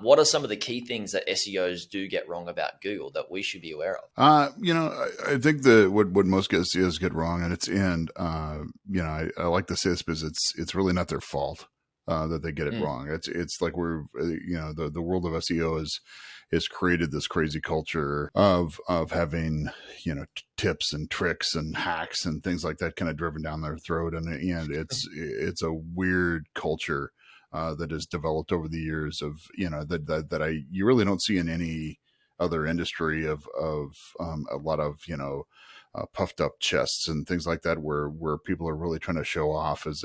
What are some of the key things that SEOs do get wrong about Google that we should be aware of? I think that what most SEOs get wrong, and I like to say this because it's really not their fault that they get it wrong. It's like the world of SEO has created this crazy culture of having tips and tricks and hacks and things like that kind of driven down their throat, and it's a weird culture that has developed over the years of that you really don't see in any other industry of a lot of puffed up chests and things like that, where people are really trying to show off as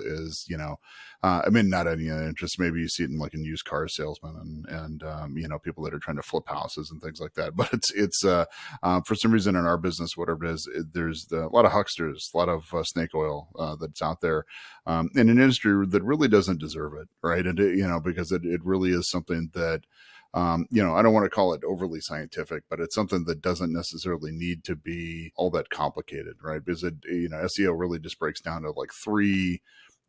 not any interest. Maybe you see it in used car salesmen and people that are trying to flip houses and things like that. But it's for some reason in our business, whatever it is, there's a lot of hucksters, a lot of snake oil that's out there in an industry that really doesn't deserve it, right? And because it really is something that I don't want to call it overly scientific, but it's something that doesn't necessarily need to be all that complicated, right? Because SEO really just breaks down to like three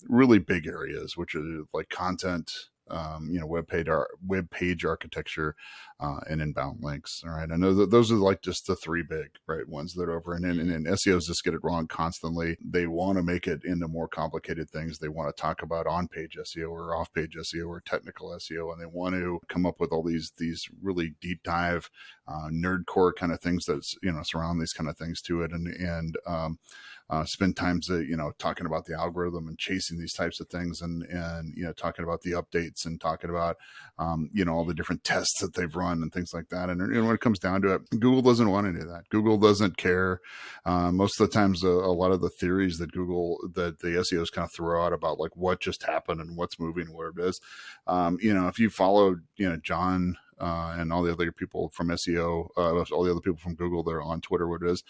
really big areas, which are like content, web page architecture, and inbound links. All right. I know that those are like just the three big ones that are over, and SEOs just get it wrong constantly. They want to make it into more complicated things. They want to talk about on-page SEO or off-page SEO or technical SEO, and they want to come up with all these really deep dive, nerdcore kind of things that surround these kind of things to it, and spend times talking about the algorithm and chasing these types of things, and talking about the updates and talking about all the different tests that they've run and things like that. And when it comes down to it, Google doesn't want any of that. Google doesn't care. Most of the times, a lot of the theories that the SEOs kind of throw out about like what just happened and what's moving, where it is, if you followed John and all the other people from SEO, all the other people from Google that are on Twitter, what it is,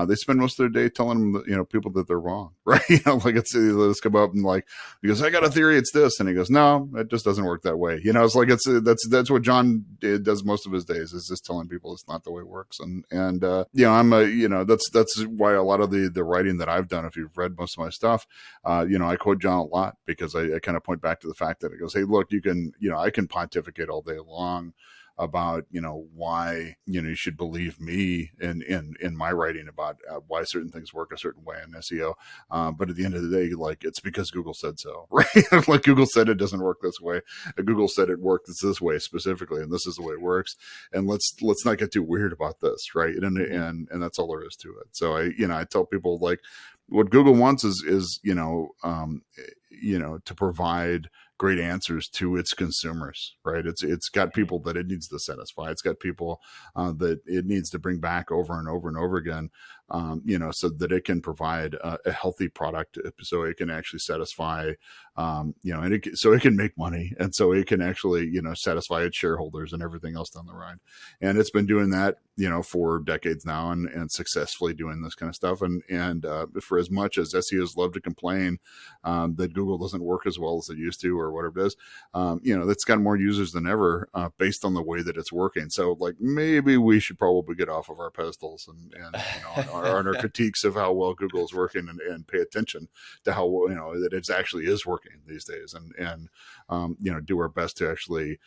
they spend most of their day telling them, people that they're wrong, right? Let's come up and he goes, I got a theory, it's this, and he goes, no, it just doesn't work that way. It's like that's what John does most of his days, is just telling people it's not the way it works. And that's why a lot of the writing that I've done, if you've read most of my stuff, I quote John a lot, because I kind of point back to the fact that it goes, hey, look, you can, I can pontificate all day long about why you should believe me in my writing about why certain things work a certain way in SEO, but at the end of the day, it's because Google said so, right? Like Google said it doesn't work this way, Google said it worked this way specifically, and this is the way it works, and let's not get too weird about this, right? And that's all there is to it. So I tell people, like, what Google wants is to provide great answers to its consumers, right? It's got people that it needs to satisfy. It's got people that it needs to bring back over and over and over again, so that it can provide a healthy product, so it can actually satisfy, so it can make money, and so it can actually, satisfy its shareholders and everything else down the line. And it's been doing that, for decades now, and successfully doing this kind of stuff. And for as much as SEOs love to complain that Google doesn't work as well as it used to, or whatever it is, it's got more users than ever, based on the way that it's working. So like, maybe we should probably get off of our pedestals and on our critiques of how well Google is working, and pay attention to how that it actually is working these days, and do our best to actually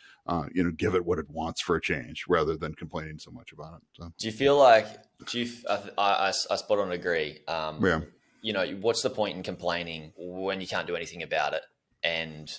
give it what it wants for a change, rather than complaining so much about it. So. Do you feel like, I spot on agree. Yeah. What's the point in complaining when you can't do anything about it, and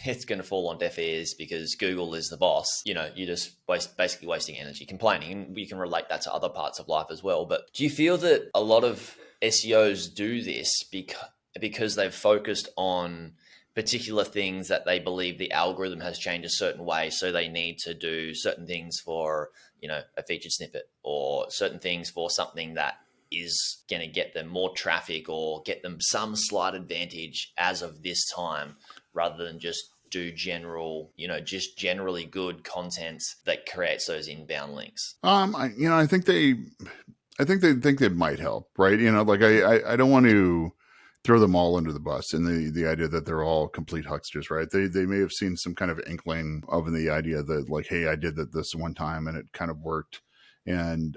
it's going to fall on deaf ears because Google is the boss? You're just basically wasting energy complaining, and we can relate that to other parts of life as well. But do you feel that a lot of SEOs do this because they've focused on particular things that they believe the algorithm has changed a certain way, so they need to do certain things for, a featured snippet, or certain things for something that is going to get them more traffic or get them some slight advantage as of this time, rather than just do generally good content that creates those inbound links? I think they think they might help, right? I don't want to throw them all under the bus in the idea that they're all complete hucksters, right? They may have seen some kind of inkling of the idea that, like, hey, I did that this one time and it kind of worked, and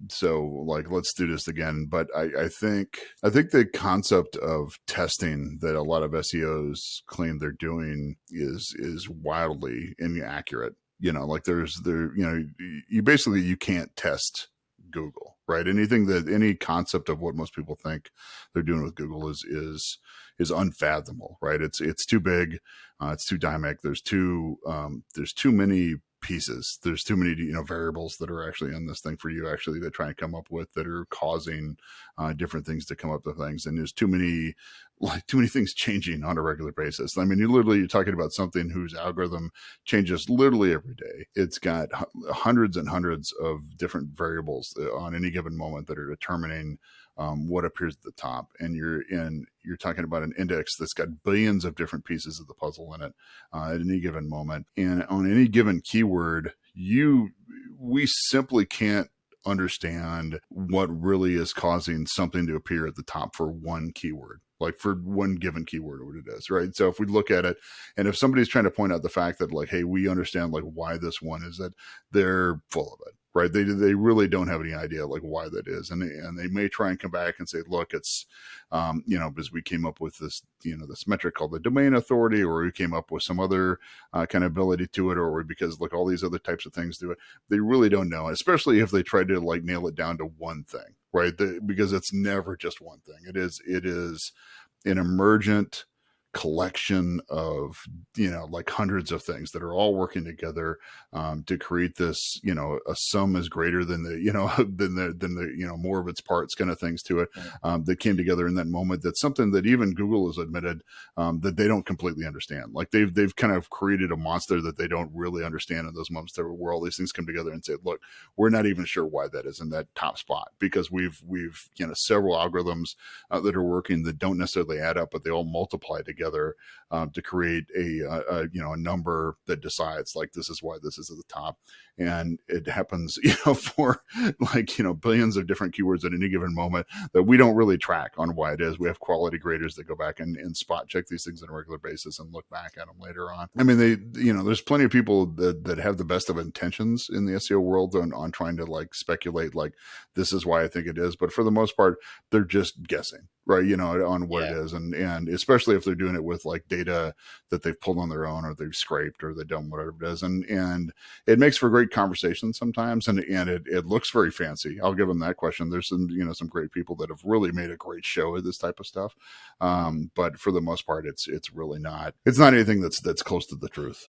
so like, let's do this again. But I think the concept of testing that a lot of SEOs claim they're doing is wildly inaccurate. Like you basically, you can't test Google, right? Any concept of what most people think they're doing with Google is unfathomable, right? It's too big, it's too dynamic. There's too many pieces. There's too many variables that are actually in this thing for you actually to try and come up with, that are causing different things to come up with things. And there's too many things changing on a regular basis. I mean, you're talking about something whose algorithm changes literally every day. It's got hundreds and hundreds of different variables on any given moment that are determining what appears at the top. And you're talking about an index that's got billions of different pieces of the puzzle in it at any given moment. And on any given keyword, we simply can't understand what really is causing something to appear at the top for one keyword, like for one given keyword or what it is, right? So if we look at it, and if somebody's trying to point out the fact that like, hey, we understand like why this one is, that they're full of it, right? They really don't have any idea like why that is. And they may try and come back and say, look, it's, because we came up with this, this metric called the domain authority, or we came up with some other kind of ability to it, or because look, all these other types of things do it. They really don't know, especially if they try to like nail it down to one thing, right? Because it's never just one thing. It is an emergent collection of like hundreds of things that are all working together to create this a sum is greater than the than the more of its parts kind of things to it that came together in that moment. That's something that even Google has admitted that they don't completely understand. Like they've kind of created a monster that they don't really understand in those moments where all these things come together and say, look, we're not even sure why that is in that top spot, because we've several algorithms that are working that don't necessarily add up, but they all multiply together to create a number that decides like this is why this is at the top. And it happens for like billions of different keywords at any given moment that we don't really track on why it is. We have quality graders that go back and spot check these things on a regular basis and look back at them later on. I mean, there's plenty of people that have the best of intentions in the SEO world on trying to like speculate like this is why I think it is, but for the most part they're just guessing, right? On what it is. And especially if they're doing it with like data that they've pulled on their own, or they've scraped, or they've done whatever it is. And it makes for great conversation sometimes. And it looks very fancy. I'll give them that question. There's some great people that have really made a great show of this type of stuff. But for the most part, it's really not anything that's close to the truth.